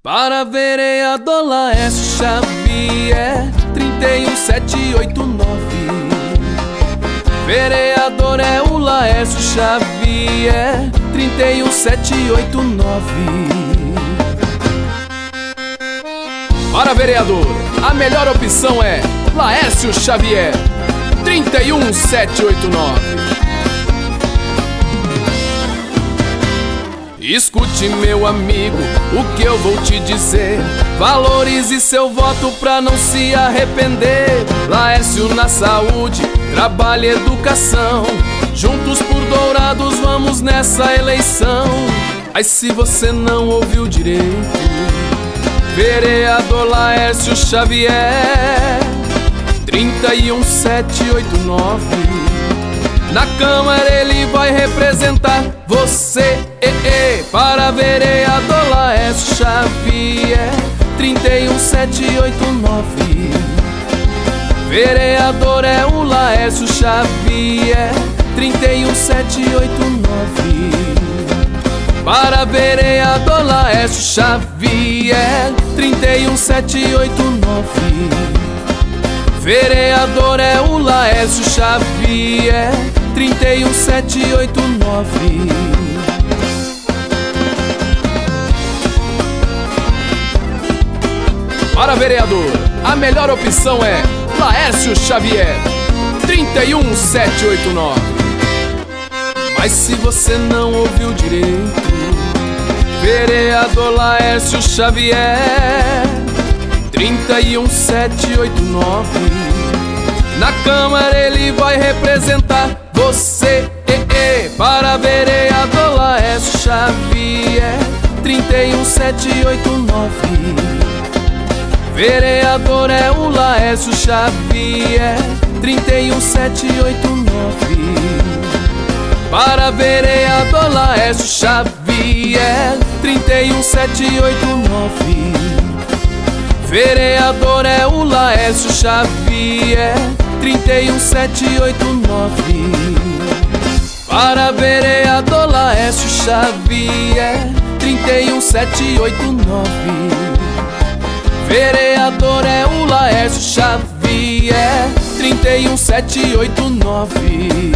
Para vereador Laércio Xavier, 31789. Vereador é o Laércio Xavier, 31789. Para vereador, a melhor opção é Laércio Xavier, 31789. Escute, meu amigo, o que eu vou te dizer. Valorize seu voto pra não se arrepender. Laércio na saúde, trabalho e educação. Juntos por Dourados vamos nessa eleição. Mas se você não ouviu direito, vereador Laércio Xavier, 31789. Na Câmara ele vai representar você. Para vereador Laércio Xavier, 31789. Vereador é o Laércio Xavier, 31789. Para vereador Laércio Xavier, 31789. Vereador é o Laércio Xavier, 31789. Para vereador, a melhor opção é Laércio Xavier, 31789. Mas se você não ouviu direito, vereador Laércio Xavier, 31789. Na Câmara ele vai representar você. Para vereador Laércio Xavier, 31789. Vereador é o Laércio Xavier, 31789. Para vereador Laércio Xavier, 31789. Vereador é o Laércio Xavier, 31789. Para vereador Laércio Xavier, 31789. Vereador é o Laércio Xavier, 31789.